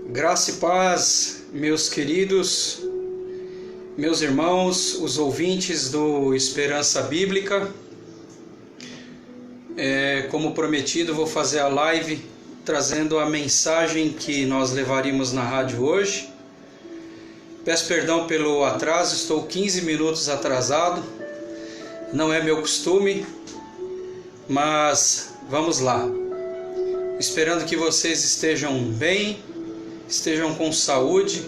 Graça e paz, meus queridos, meus irmãos, os ouvintes do Esperança Bíblica. Como prometido, vou fazer a live trazendo a mensagem que nós levaríamos na rádio hoje. Peço perdão pelo atraso, estou 15 minutos atrasado. Não é meu costume, mas vamos lá. Esperando que vocês estejam bem, estejam com saúde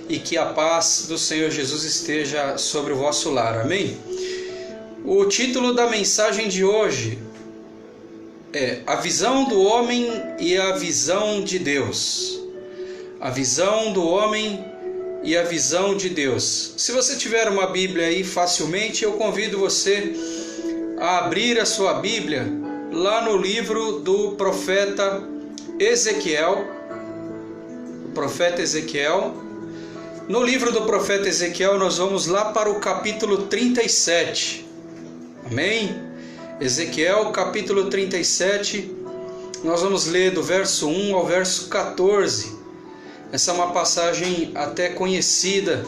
e que a paz do Senhor Jesus esteja sobre o vosso lar. Amém? O título da mensagem de hoje é A Visão do Homem e a Visão de Deus. A visão do homem e a visão de Deus. Se você tiver uma Bíblia aí facilmente, eu convido você a abrir a sua Bíblia lá no livro do profeta Ezequiel. No livro do profeta Ezequiel, nós vamos lá para o capítulo 37. Amém? Ezequiel, capítulo 37, nós vamos ler do verso 1 ao verso 14. Essa é uma passagem até conhecida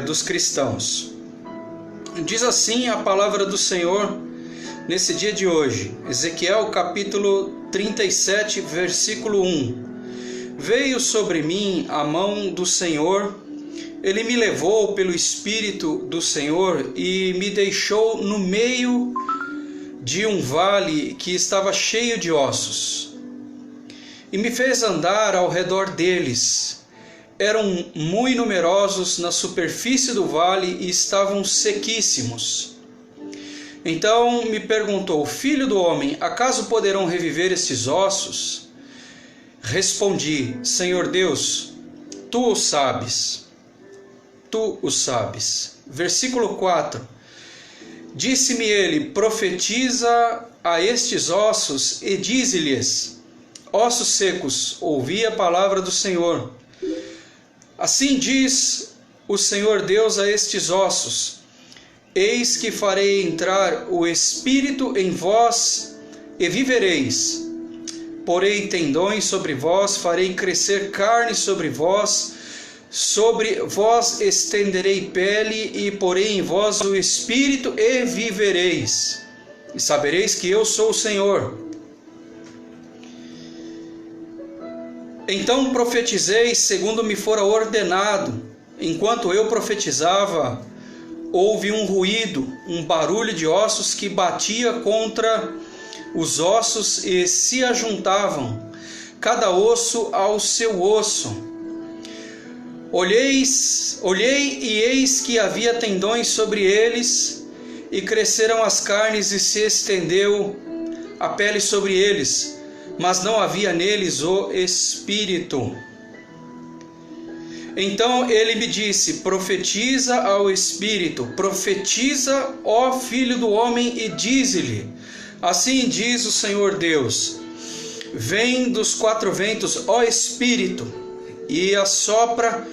dos cristãos. Diz assim a palavra do Senhor nesse dia de hoje. Ezequiel, capítulo 37, versículo 1. Veio sobre mim a mão do Senhor, Ele me levou pelo Espírito do Senhor e me deixou no meio de um vale que estava cheio de ossos. E me fez andar ao redor deles. Eram muito numerosos na superfície do vale e estavam sequíssimos. Então me perguntou: Filho do homem, acaso poderão reviver estes ossos? Respondi: Senhor Deus, Tu o sabes. Tu o sabes. Versículo 4. Disse-me ele: Profetiza a estes ossos e dize-lhes: Ossos secos, ouvi a palavra do Senhor. Assim diz o Senhor Deus a estes ossos: Eis que farei entrar o Espírito em vós e vivereis. Porei tendões sobre vós, farei crescer carne sobre vós estenderei pele e porei em vós o Espírito e vivereis. E sabereis que eu sou o Senhor. Então profetizei segundo me fora ordenado. Enquanto eu profetizava, houve um ruído, um barulho de ossos que batia contra os ossos e se ajuntavam, cada osso ao seu osso. Olhei e eis que havia tendões sobre eles, e cresceram as carnes e se estendeu a pele sobre eles, mas não havia neles o Espírito. Então ele me disse: Profetiza ao Espírito, profetiza, ó Filho do homem, e dize-lhe: Assim diz o Senhor Deus: Vem dos quatro ventos, ó Espírito, e assopra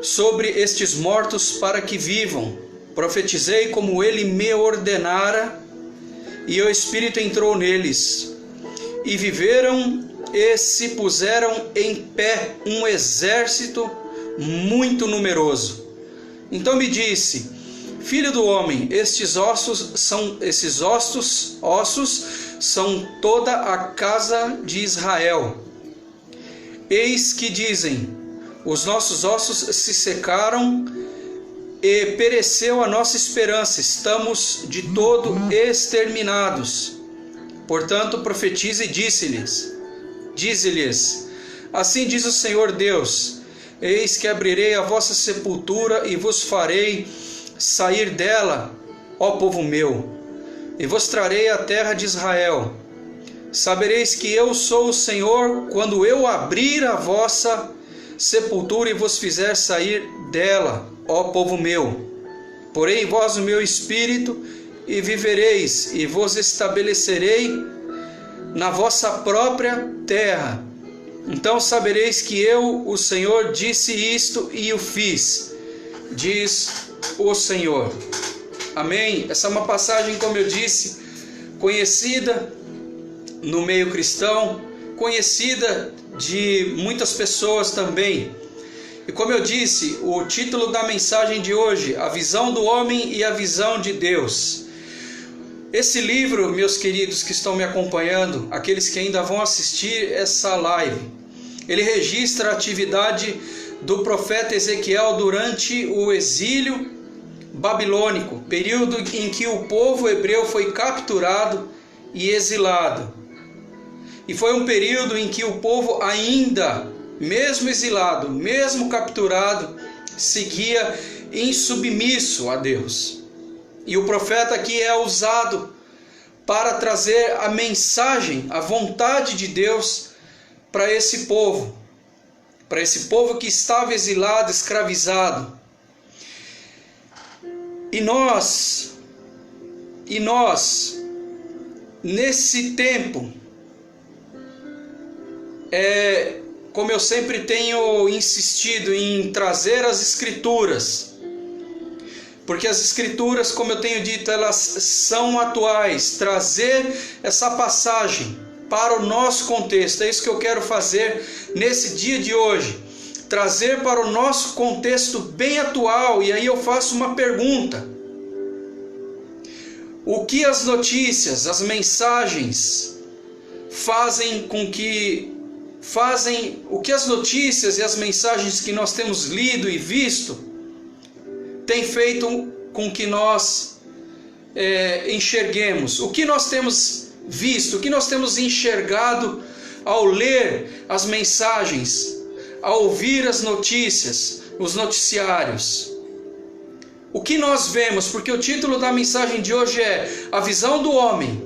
sobre estes mortos para que vivam. Profetizei como ele me ordenara, e o Espírito entrou neles, e viveram e se puseram em pé um exército muito numeroso. Então me disse: Filho do homem, esses ossos são toda a casa de Israel. Eis que dizem: Os nossos ossos se secaram e pereceu a nossa esperança, estamos de todo exterminados. Portanto, profetize e dize-lhes: Assim diz o Senhor Deus: Eis que abrirei a vossa sepultura e vos farei sair dela, ó povo meu, e vos trarei a terra de Israel. Sabereis que eu sou o Senhor, quando eu abrir a vossa sepultura e vos fizer sair dela, ó povo meu. Porei em vós o meu Espírito, e vivereis, e vos estabelecerei na vossa própria terra. Então sabereis que eu, o Senhor, disse isto e o fiz, diz o Senhor. Amém? Essa é uma passagem, como eu disse, conhecida no meio cristão, conhecida de muitas pessoas também. E como eu disse, o título da mensagem de hoje, a visão do homem e a visão de Deus. Esse livro, meus queridos que estão me acompanhando, aqueles que ainda vão assistir essa live, ele registra a atividade do profeta Ezequiel durante o exílio babilônico, período em que o povo hebreu foi capturado e exilado. E foi um período em que o povo ainda, mesmo exilado, mesmo capturado, seguia insubmisso a Deus. E o profeta aqui é usado para trazer a mensagem, a vontade de Deus para esse povo que estava exilado, escravizado. E nós, nesse tempo, como eu sempre tenho insistido em trazer as Escrituras, porque as Escrituras, como eu tenho dito, elas são atuais, trazer essa passagem para o nosso contexto, é isso que eu quero fazer nesse dia de hoje, trazer para o nosso contexto bem atual. E aí eu faço uma pergunta: o que as notícias, as mensagens o que as notícias e as mensagens que nós temos lido e visto tem feito com que nós enxerguemos? O que nós temos visto, o que nós temos enxergado ao ler as mensagens, ao ouvir as notícias, os noticiários? O que nós vemos? Porque o título da mensagem de hoje é a visão do homem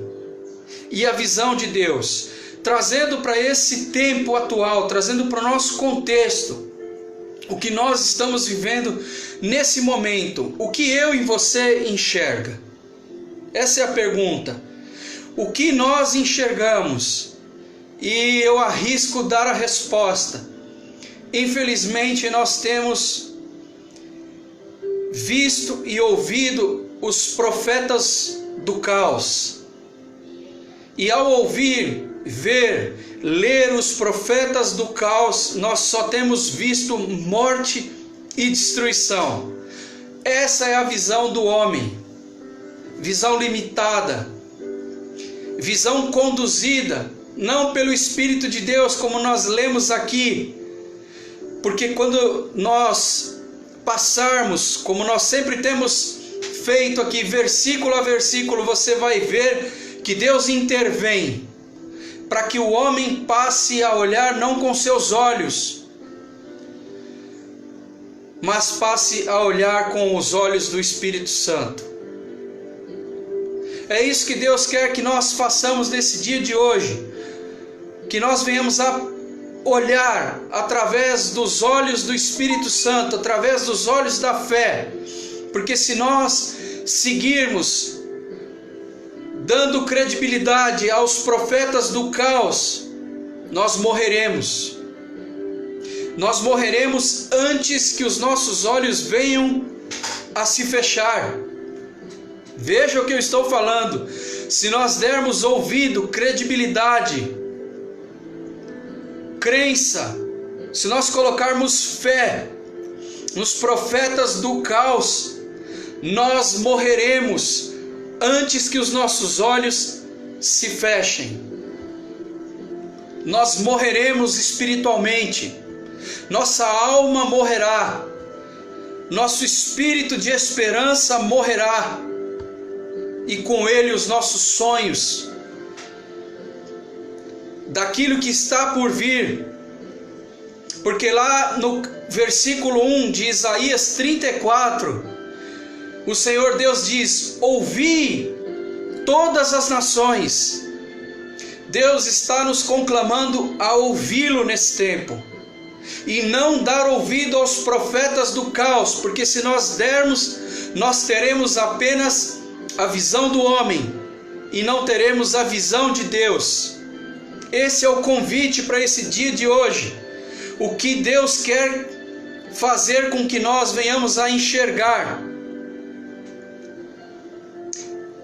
e a visão de Deus, trazendo para esse tempo atual, trazendo para o nosso contexto, o que nós estamos vivendo nesse momento. O que eu e você enxerga? Essa é a pergunta. O que nós enxergamos? E eu arrisco dar a resposta. Infelizmente nós temos visto e ouvido os profetas do caos. E ao ouvir, ver, ler os profetas do caos, nós só temos visto morte e destruição. Essa é a visão do homem. Visão limitada. Visão conduzida, não pelo Espírito de Deus, como nós lemos aqui. Porque quando nós passarmos, como nós sempre temos feito aqui, versículo a versículo, você vai ver que Deus intervém para que o homem passe a olhar não com seus olhos, mas passe a olhar com os olhos do Espírito Santo. É isso que Deus quer que nós façamos nesse dia de hoje, que nós venhamos a olhar através dos olhos do Espírito Santo, através dos olhos da fé, porque se nós seguirmos dando credibilidade aos profetas do caos, nós morreremos. Nós morreremos antes que os nossos olhos venham a se fechar. Veja o que eu estou falando. Se nós dermos ouvido, credibilidade, crença, se nós colocarmos fé nos profetas do caos, nós morreremos antes que os nossos olhos se fechem. Nós morreremos espiritualmente. Nossa alma morrerá. Nosso espírito de esperança morrerá. E com ele os nossos sonhos daquilo que está por vir. Porque lá no versículo 1 de Isaías 34, o Senhor Deus diz: ouvi todas as nações. Deus está nos conclamando a ouvi-lo nesse tempo. E não dar ouvido aos profetas do caos, porque se nós dermos, nós teremos apenas a visão do homem e não teremos a visão de Deus. Esse é o convite para esse dia de hoje. O que Deus quer fazer com que nós venhamos a enxergar.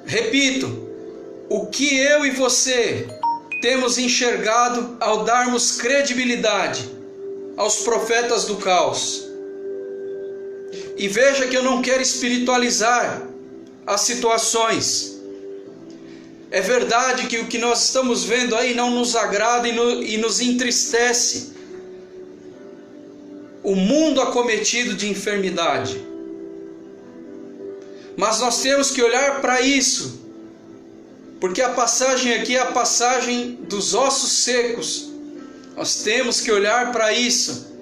Repito, o que eu e você temos enxergado ao darmos credibilidade aos profetas do caos. E veja que eu não quero espiritualizar as situações. É verdade que o que nós estamos vendo aí não nos agrada e nos entristece. O mundo acometido de enfermidade. Mas nós temos que olhar para isso, porque a passagem aqui é a passagem dos ossos secos. Nós temos que olhar para isso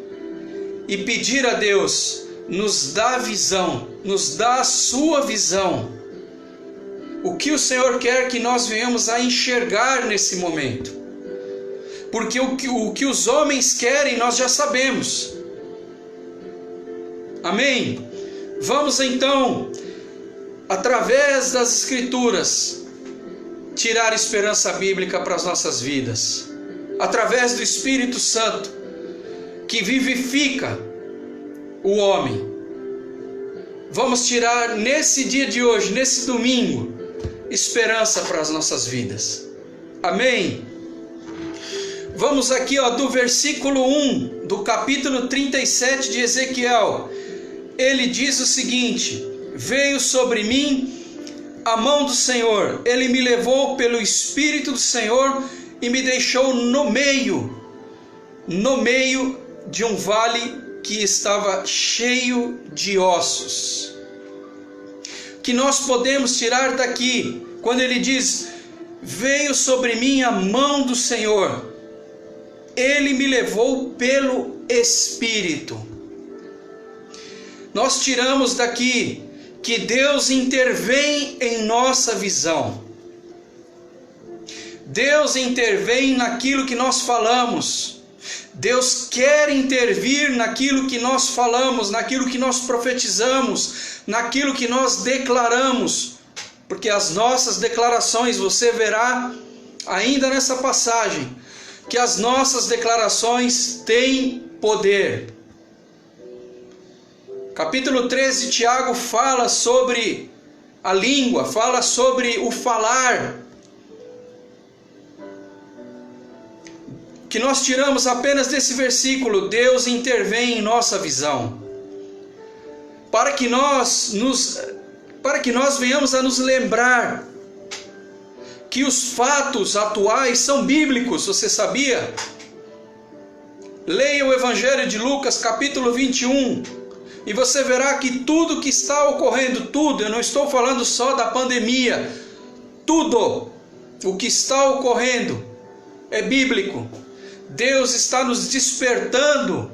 e pedir a Deus, nos dá visão, nos dá a sua visão. O que o Senhor quer que nós venhamos a enxergar nesse momento. Porque o que os homens querem nós já sabemos. Amém? Vamos então, através das Escrituras, tirar esperança bíblica para as nossas vidas. Através do Espírito Santo, que vivifica o homem. Vamos tirar nesse dia de hoje, nesse domingo, esperança para as nossas vidas. Amém? Vamos aqui do versículo 1 do capítulo 37 de Ezequiel. Ele diz o seguinte: veio sobre mim a mão do Senhor, ele me levou pelo Espírito do Senhor e me deixou no meio de um vale que estava cheio de ossos. O que nós podemos tirar daqui, quando ele diz, veio sobre mim a mão do Senhor, ele me levou pelo Espírito. Nós tiramos daqui que Deus intervém em nossa visão. Deus intervém naquilo que nós falamos. Deus quer intervir naquilo que nós falamos, naquilo que nós profetizamos, naquilo que nós declaramos. Porque as nossas declarações, você verá ainda nessa passagem, que as nossas declarações têm poder. Capítulo 13 de Tiago fala sobre a língua, fala sobre o falar. Que nós tiramos apenas desse versículo, Deus intervém em nossa visão. Para que nós venhamos a nos lembrar que os fatos atuais são bíblicos, você sabia? Leia o Evangelho de Lucas, capítulo 21. E você verá que tudo que está ocorrendo, tudo, eu não estou falando só da pandemia, tudo o que está ocorrendo é bíblico. Deus está nos despertando.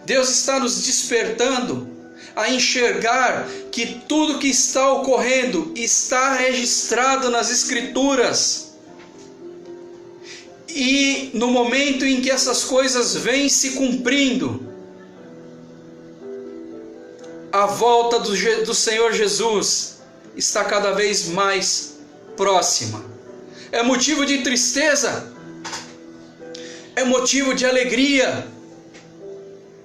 Deus está nos despertando a enxergar que tudo que está ocorrendo está registrado nas Escrituras. E no momento em que essas coisas vêm se cumprindo, a volta do Senhor Jesus está cada vez mais próxima. É motivo de tristeza? É motivo de alegria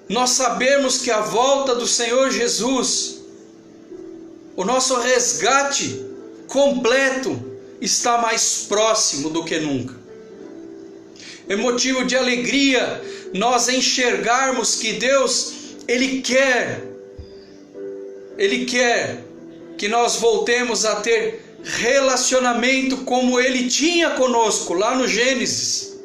nós sabemos que a volta do Senhor Jesus, o nosso resgate completo, está mais próximo do que nunca. É motivo de alegria nós enxergarmos que Deus, Ele quer que nós voltemos a ter relacionamento como Ele tinha conosco lá no Gênesis.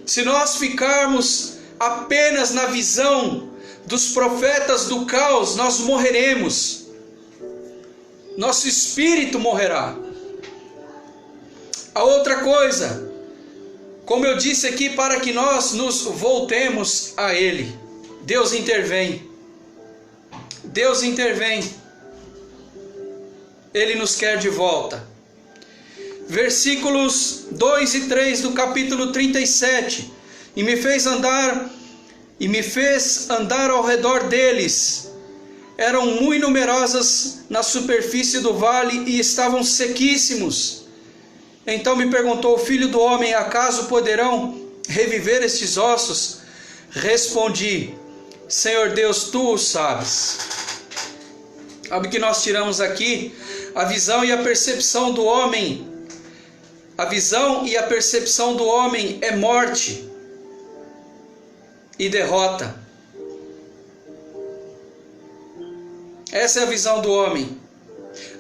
Se nós ficarmos apenas na visão dos profetas do caos, nós morreremos. Nosso espírito morrerá. A outra coisa, como eu disse aqui, para que nós nos voltemos a Ele, Deus intervém. Deus intervém. Ele nos quer de volta. Versículos 2 e 3 do capítulo 37. E me fez andar ao redor deles. Eram muito numerosas na superfície do vale e estavam sequíssimos. Então me perguntou: filho do homem, acaso poderão reviver estes ossos? Respondi: Senhor Deus, tu o sabes. Sabe o que nós tiramos aqui? A visão e a percepção do homem A visão e a percepção do homem é morte e derrota. Essa é a visão do homem.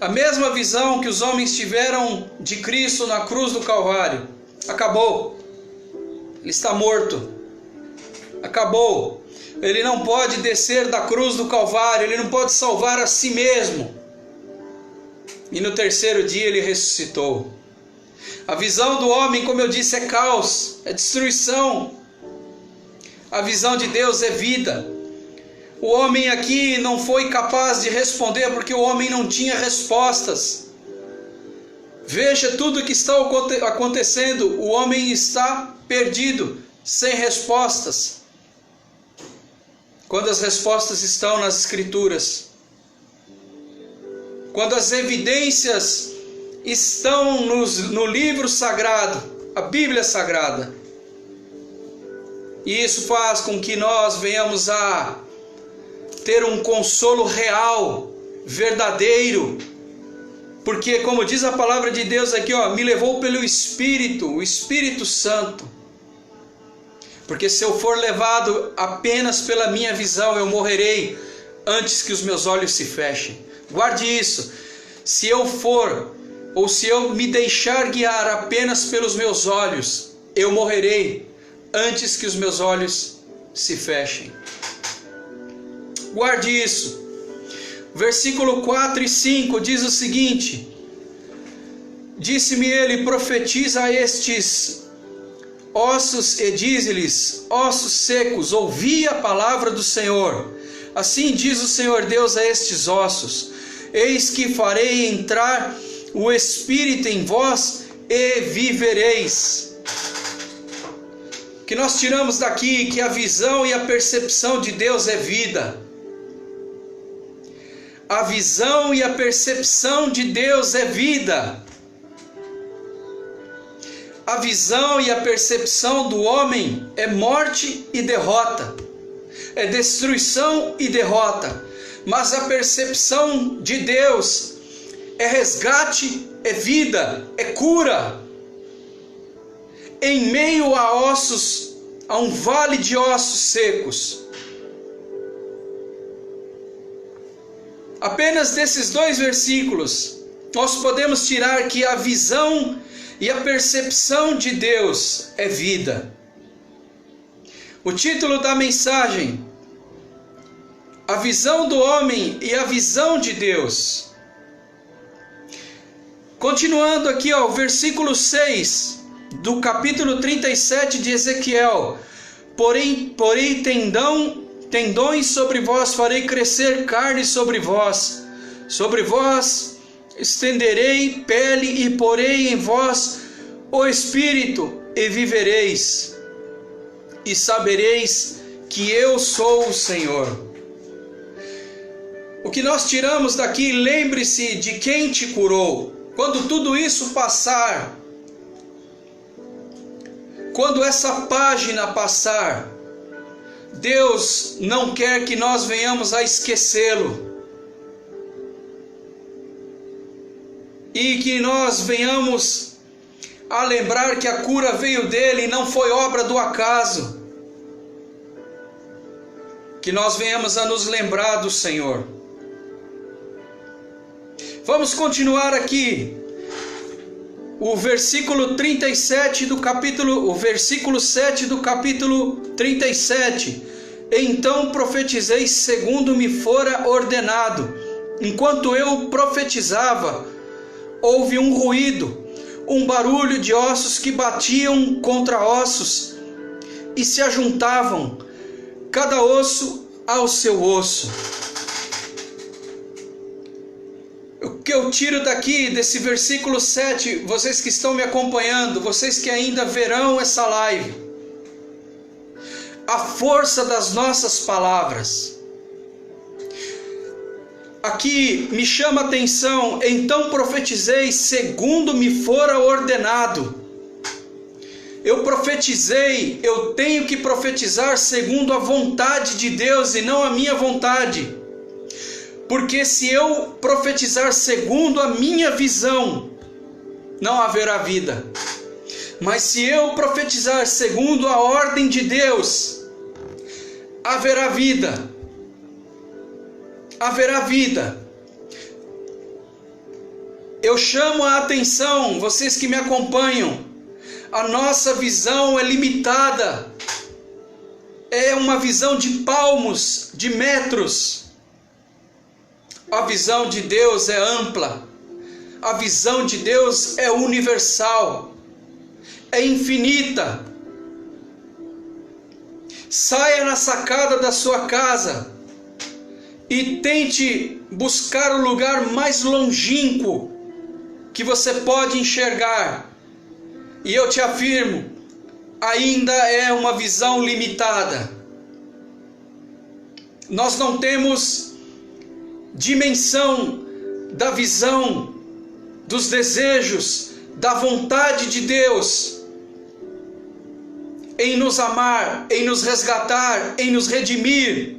A mesma visão que os homens tiveram de Cristo na cruz do Calvário. Acabou. Ele está morto. Acabou. Ele não pode descer da cruz do Calvário. Ele não pode salvar a si mesmo. E no terceiro dia ele ressuscitou. A visão do homem, como eu disse, é caos, é destruição. A visão de Deus é vida. O homem aqui não foi capaz de responder porque o homem não tinha respostas. Veja tudo o que está acontecendo. O homem está perdido, sem respostas. Quando as respostas estão nas Escrituras. Quando as evidências estão no livro sagrado, a Bíblia Sagrada. E isso faz com que nós venhamos a ter um consolo real, verdadeiro. Porque, como diz a palavra de Deus aqui, me levou pelo Espírito, o Espírito Santo. Porque se eu for levado apenas pela minha visão, eu morrerei antes que os meus olhos se fechem. Guarde isso. Se eu for, ou se eu me deixar guiar apenas pelos meus olhos, eu morrerei antes que os meus olhos se fechem. Guarde isso. Versículo 4 e 5 diz o seguinte: Disse-me ele, profetiza a estes ossos e dize-lhes, ossos secos, ouvi a palavra do Senhor. Assim diz o Senhor Deus a estes ossos: Eis que farei entrar o Espírito em vós e vivereis. O que nós tiramos daqui, que a visão e a percepção de Deus é vida. A visão e a percepção de Deus é vida. A visão e a percepção do homem é morte e derrota. É destruição e derrota. Mas a percepção de Deus é resgate, é vida, é cura. Em meio a ossos, a um vale de ossos secos. Apenas desses 2 versículos, nós podemos tirar que a visão e a percepção de Deus é vida. O título da mensagem: A visão do homem e a visão de Deus. Continuando aqui, o versículo 6 do capítulo 37 de Ezequiel: Porém tendões sobre vós farei crescer carne sobre vós estenderei pele e porei em vós o espírito e vivereis, e sabereis que eu sou o Senhor. O que nós tiramos daqui, lembre-se de quem te curou. Quando tudo isso passar, quando essa página passar, Deus não quer que nós venhamos a esquecê-lo. E que nós venhamos a lembrar que a cura veio dele e não foi obra do acaso. Que nós venhamos a nos lembrar do Senhor. Vamos continuar aqui. O versículo 37 do capítulo, o versículo 7 do capítulo 37. Então profetizei segundo me fora ordenado. Enquanto eu profetizava, houve um ruído, um barulho de ossos que batiam contra ossos e se ajuntavam, cada osso ao seu osso. O que eu tiro daqui, desse versículo 7, vocês que estão me acompanhando, vocês que ainda verão essa live, a força das nossas palavras. Aqui me chama a atenção: então profetizei segundo me fora ordenado. Eu profetizei, eu tenho que profetizar segundo a vontade de Deus e não a minha vontade. Porque se eu profetizar segundo a minha visão, não haverá vida. Mas se eu profetizar segundo a ordem de Deus, haverá vida. Haverá vida. Eu chamo a atenção, vocês que me acompanham, a nossa visão é limitada. É uma visão de palmos, de metros. A visão de Deus é ampla. A visão de Deus é universal. É infinita. Saia na sacada da sua casa e tente buscar o lugar mais longínquo que você pode enxergar. E eu te afirmo, ainda é uma visão limitada. Nós não temos dimensão da visão, dos desejos, da vontade de Deus em nos amar, em nos resgatar, em nos redimir.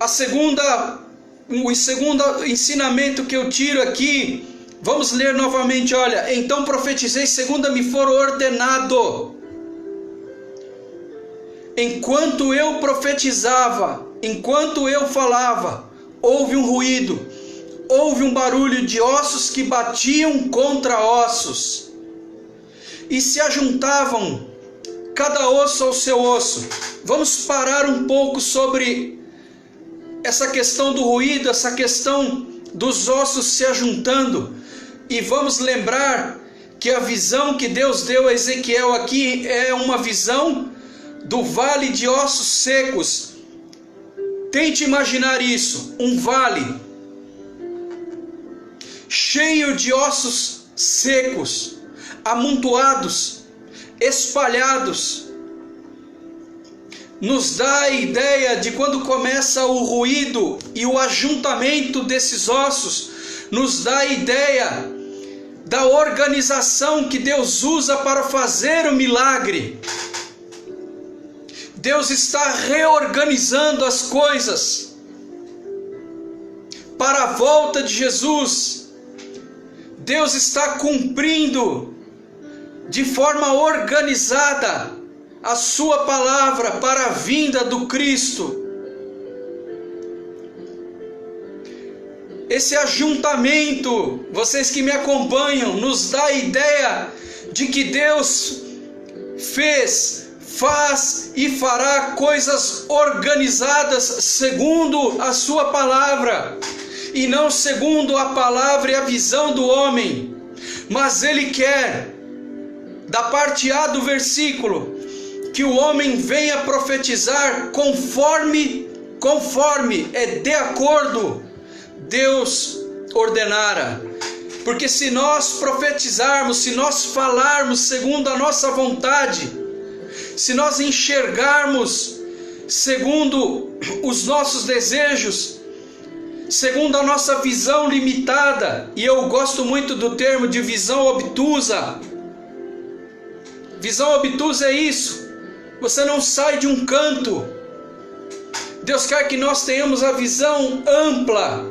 O segundo ensinamento que eu tiro aqui, vamos ler novamente, olha. Então profetizei segundo me for ordenado. Enquanto eu profetizava, enquanto eu falava, houve um ruído, houve um barulho de ossos que batiam contra ossos e se ajuntavam, cada osso ao seu osso. Vamos parar um pouco sobre essa questão do ruído, essa questão dos ossos se ajuntando, e vamos lembrar que a visão que Deus deu a Ezequiel aqui é uma visão do vale de ossos secos. Tente imaginar isso, um vale cheio de ossos secos, amontoados, espalhados. Nos dá a ideia de quando começa o ruído e o ajuntamento desses ossos, nos dá a ideia da organização que Deus usa para fazer o milagre. Deus está reorganizando as coisas para a volta de Jesus. Deus está cumprindo de forma organizada a sua palavra para a vinda do Cristo. Esse ajuntamento, vocês que me acompanham, nos dá a ideia de que Deus faz e fará coisas organizadas segundo a sua palavra, e não segundo a palavra e a visão do homem. Mas Ele quer, da parte A do versículo, que o homem venha profetizar conforme é de acordo Deus ordenara. Porque se nós profetizarmos, se nós falarmos segundo a nossa vontade, se nós enxergarmos segundo os nossos desejos, segundo a nossa visão limitada, e eu gosto muito do termo de visão obtusa. Visão obtusa é isso. Você não sai de um canto. Deus quer que nós tenhamos a visão ampla.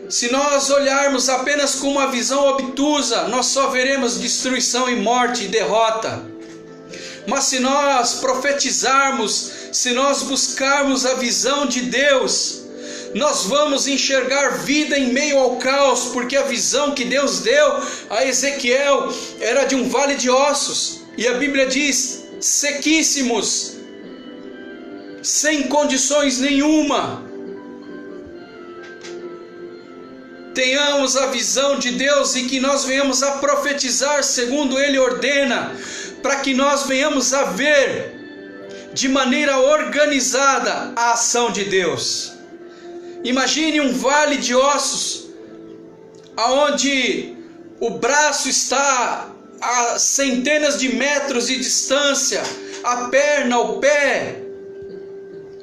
Se nós olharmos apenas com uma visão obtusa, nós só veremos destruição e morte e derrota. Mas se nós profetizarmos, se nós buscarmos a visão de Deus, nós vamos enxergar vida em meio ao caos, porque a visão que Deus deu a Ezequiel era de um vale de ossos, e a Bíblia diz, sequíssimos, sem condições nenhuma. Tenhamos a visão de Deus e que nós venhamos a profetizar segundo Ele ordena, para que nós venhamos a ver de maneira organizada a ação de Deus. Imagine um vale de ossos, aonde o braço está a centenas de metros de distância, a perna, o pé,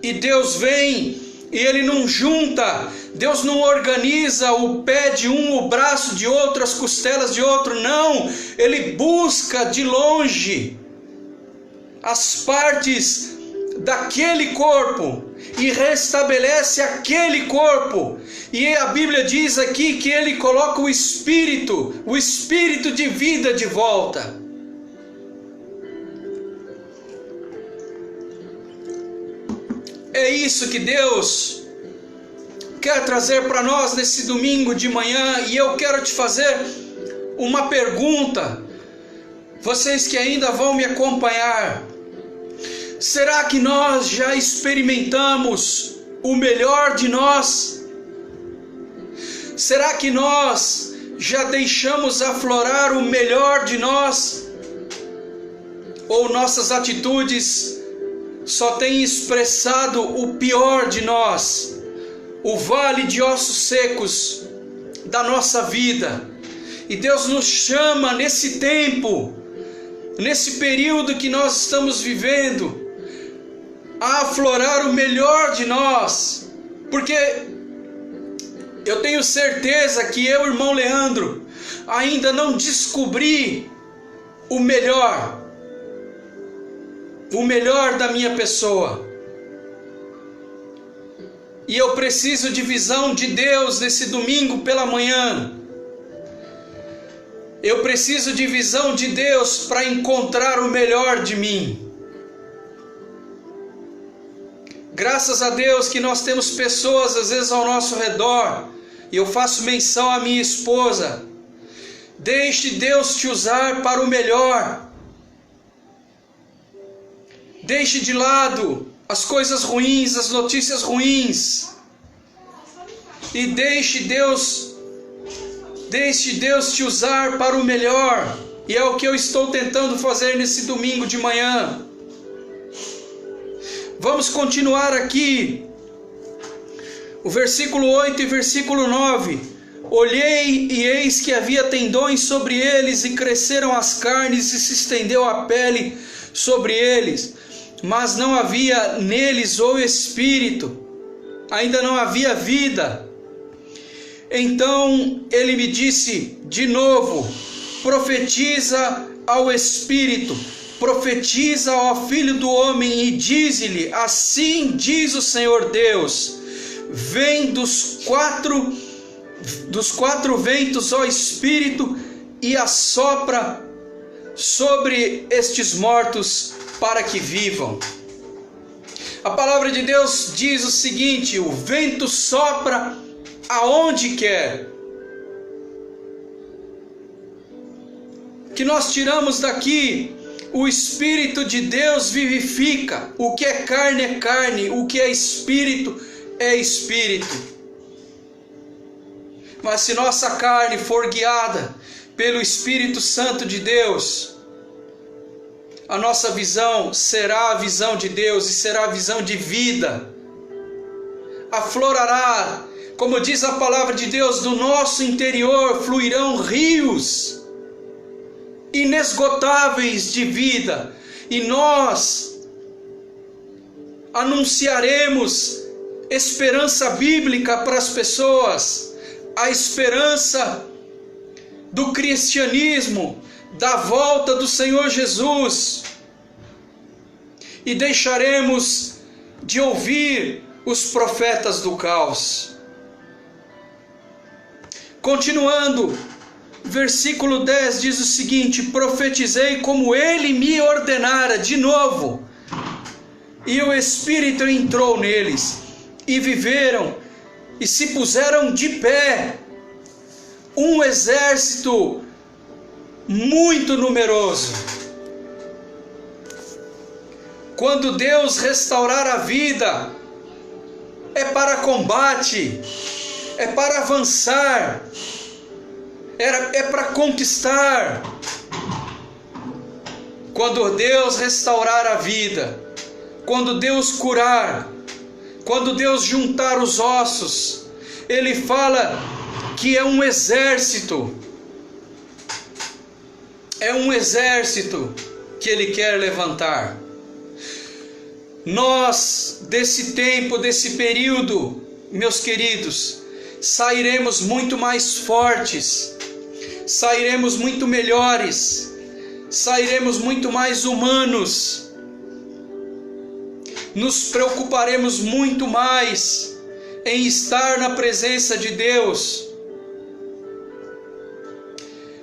e Deus vem e Ele não junta, Deus não organiza o pé de um, o braço de outro, as costelas de outro, não, Ele busca de longe as partes daquele corpo e restabelece aquele corpo. E a Bíblia diz aqui que Ele coloca o espírito de vida de volta. É isso que Deus quer trazer para nós nesse domingo de manhã. E eu quero te fazer uma pergunta, vocês que ainda vão me acompanhar: será que nós já experimentamos o melhor de nós? Será que nós já deixamos aflorar o melhor de nós? Ou nossas atitudes só têm expressado o pior de nós, o vale de ossos secos da nossa vida? E Deus nos chama nesse tempo, nesse período que nós estamos vivendo, a aflorar o melhor de nós, porque eu tenho certeza que eu, irmão Leandro, ainda não descobri o melhor da minha pessoa. E eu preciso de visão de Deus nesse domingo pela manhã. Eu preciso de visão de Deus para encontrar o melhor de mim. Graças a Deus que nós temos pessoas às vezes ao nosso redor, e eu faço menção à minha esposa: deixe Deus te usar para o melhor. Deixe de lado as coisas ruins, as notícias ruins, e deixe Deus te usar para o melhor. E é o que eu estou tentando fazer nesse domingo de manhã. Vamos continuar aqui, o versículo 8 e versículo 9. Olhei e eis que havia tendões sobre eles, e cresceram as carnes, e se estendeu a pele sobre eles, mas não havia neles o espírito, ainda não havia vida. Então ele me disse de novo: profetiza ao espírito, profetiza ao filho do homem, e dize-lhe: assim diz o Senhor Deus, vem dos quatro ventos, ó Espírito, e assopra sobre estes mortos para que vivam. A palavra de Deus diz o seguinte: o vento sopra aonde quer. Que nós tiramos daqui: o Espírito de Deus vivifica. O que é carne, o que é espírito é espírito. Mas se nossa carne for guiada pelo Espírito Santo de Deus, a nossa visão será a visão de Deus, e será a visão de vida. Aflorará, como diz a palavra de Deus, do nosso interior fluirão rios inesgotáveis de vida, e nós anunciaremos esperança bíblica para as pessoas, a esperança do cristianismo, da volta do Senhor Jesus, e deixaremos de ouvir os profetas do caos. Continuando, versículo 10 diz o seguinte: profetizei como ele me ordenara. De novo, e o Espírito entrou neles, e viveram, e se puseram de pé, um exército muito numeroso. Quando Deus restaurar a vida, é para combate, é para avançar, é para conquistar. Quando Deus restaurar a vida, quando Deus curar, quando Deus juntar os ossos, Ele fala que é um exército que Ele quer levantar. Nós, desse tempo, desse período, meus queridos, sairemos muito mais fortes, sairemos muito melhores, sairemos muito mais humanos. nos preocuparemos muito mais em estar na presença de Deus.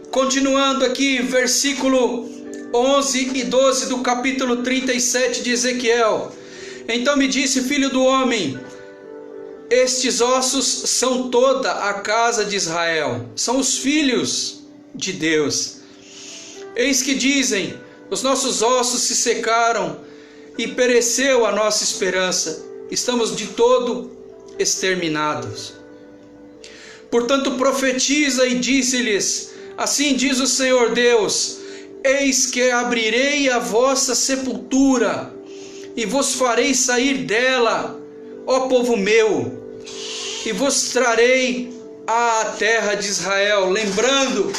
Continuando aqui, versículo 11 e 12 do capítulo 37 de Ezequiel. Então me disse, filho do homem, estes ossos são toda a casa de Israel, são os filhos de Deus. Eis que dizem, os nossos ossos se secaram e pereceu a nossa esperança, estamos de todo exterminados. Portanto profetiza e dize-lhes, assim diz o Senhor Deus, eis que abrirei a vossa sepultura e vos farei sair dela, ó povo meu, e vos trarei à terra de Israel. Lembrando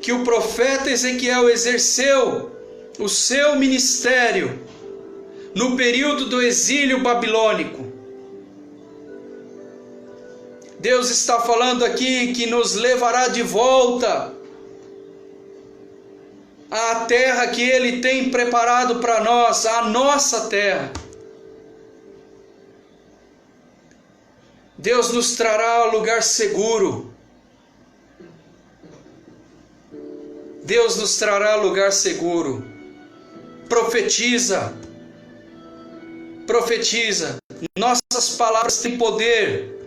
que o profeta Ezequiel exerceu o seu ministério no período do exílio babilônico. Deus está falando aqui que nos levará de volta à terra que Ele tem preparado para nós, a nossa terra. Deus nos trará a lugar seguro. Deus nos trará a lugar seguro. Profetiza. Profetiza. Nossas palavras têm poder.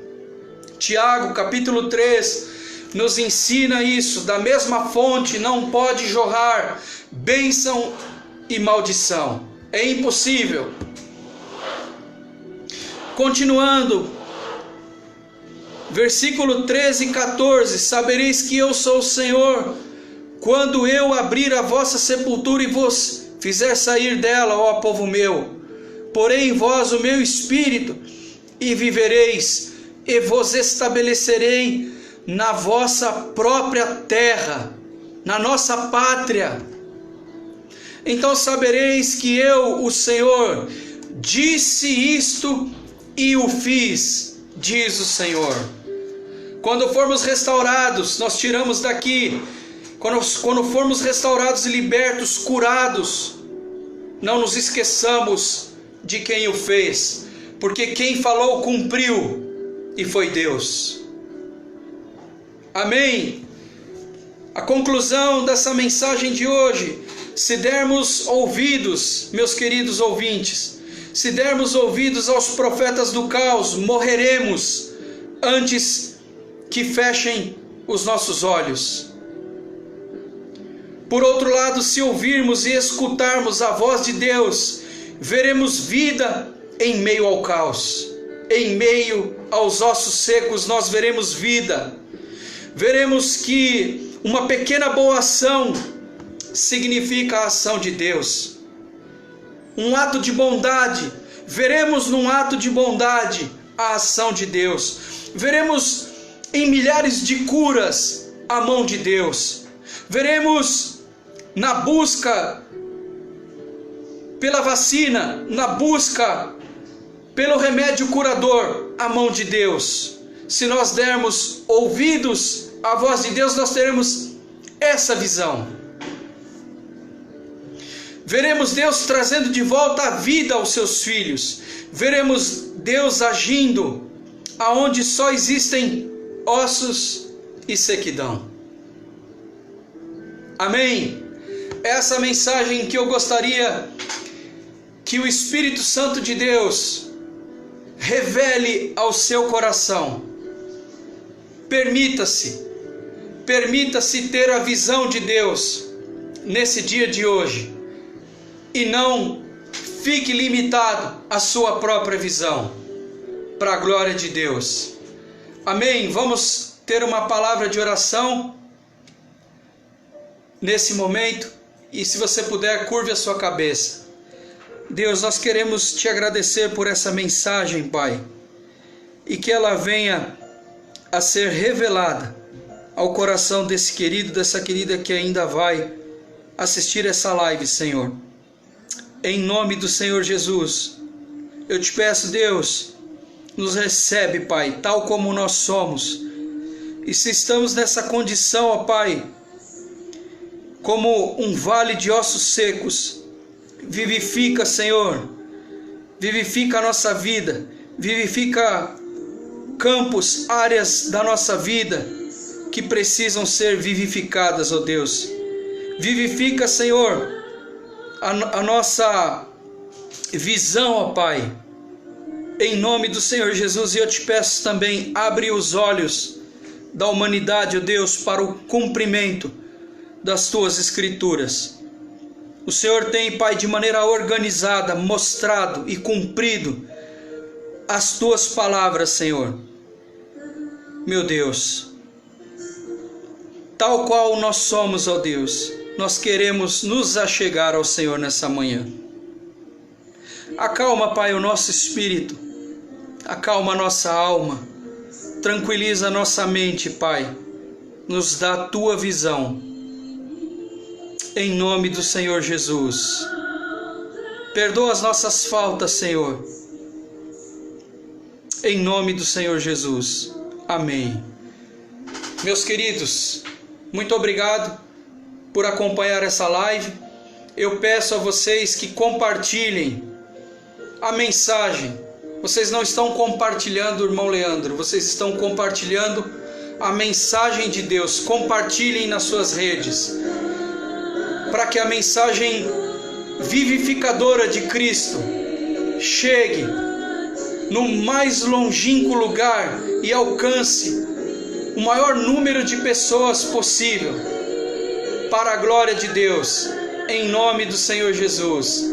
Tiago, capítulo 3, nos ensina isso. Da mesma fonte não pode jorrar bênção e maldição. É impossível. Continuando, versículo 13 e 14. Sabereis que eu sou o Senhor, quando eu abrir a vossa sepultura e vos fizer sair dela, ó povo meu. Porei em vós o meu espírito, e vivereis, e vos estabelecerei na vossa própria terra, na nossa pátria. Então sabereis que eu, o Senhor, disse isto e o fiz, diz o Senhor. Quando formos restaurados, nós tiramos daqui, quando formos restaurados e libertos, curados, não nos esqueçamos de quem o fez, porque quem falou cumpriu, e foi Deus. Amém? A conclusão dessa mensagem de hoje, se dermos ouvidos, meus queridos ouvintes, se dermos ouvidos aos profetas do caos, morreremos antes que fechem os nossos olhos. Por outro lado, se ouvirmos e escutarmos a voz de Deus, veremos vida em meio ao caos. Em meio aos ossos secos nós veremos vida. Veremos que uma pequena boa ação significa a ação de Deus. Um ato de bondade, veremos num ato de bondade a ação de Deus. Veremos em milhares de curas a mão de Deus. Veremos na busca pela vacina, na busca pelo remédio curador, a mão de Deus. Se nós dermos ouvidos à voz de Deus, nós teremos essa visão. Veremos Deus trazendo de volta a vida aos seus filhos. Veremos Deus agindo aonde só existem ossos e sequidão. Amém? Essa mensagem que eu gostaria que o Espírito Santo de Deus revele ao seu coração. Permita-se ter a visão de Deus nesse dia de hoje, e não fique limitado à sua própria visão, para a glória de Deus. Amém? Vamos ter uma palavra de oração nesse momento, e se você puder, curve a sua cabeça. Deus, nós queremos te agradecer por essa mensagem, Pai, e que ela venha a ser revelada ao coração desse querido, dessa querida que ainda vai assistir essa live, Senhor. Em nome do Senhor Jesus, eu te peço, Deus, nos recebe, Pai, tal como nós somos. E se estamos nessa condição, ó Pai, como um vale de ossos secos, vivifica, Senhor, vivifica a nossa vida, vivifica campos, áreas da nossa vida que precisam ser vivificadas, ó Deus. Vivifica, Senhor, a nossa visão, ó Pai, em nome do Senhor Jesus. E eu te peço também, abre os olhos da humanidade, ó Deus, para o cumprimento das tuas escrituras. O Senhor tem, Pai, de maneira organizada, mostrado e cumprido as tuas palavras, Senhor. Meu Deus, tal qual nós somos, ó Deus, nós queremos nos achegar ao Senhor nessa manhã. Acalma, Pai, o nosso espírito, acalma a nossa alma, tranquiliza a nossa mente, Pai, nos dá a tua visão, em nome do Senhor Jesus. Perdoa as nossas faltas, Senhor, em nome do Senhor Jesus. Amém. Meus queridos, muito obrigado por acompanhar essa live. Eu peço a vocês que compartilhem a mensagem. Vocês não estão compartilhando, irmão Leandro, vocês estão compartilhando a mensagem de Deus. Compartilhem nas suas redes, para que a mensagem vivificadora de Cristo chegue no mais longínquo lugar e alcance o maior número de pessoas possível, para a glória de Deus, em nome do Senhor Jesus.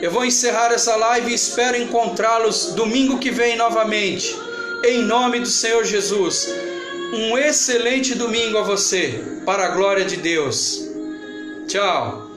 Eu vou encerrar essa live e espero encontrá-los domingo que vem novamente, em nome do Senhor Jesus. Um excelente domingo a você, para a glória de Deus. Tchau.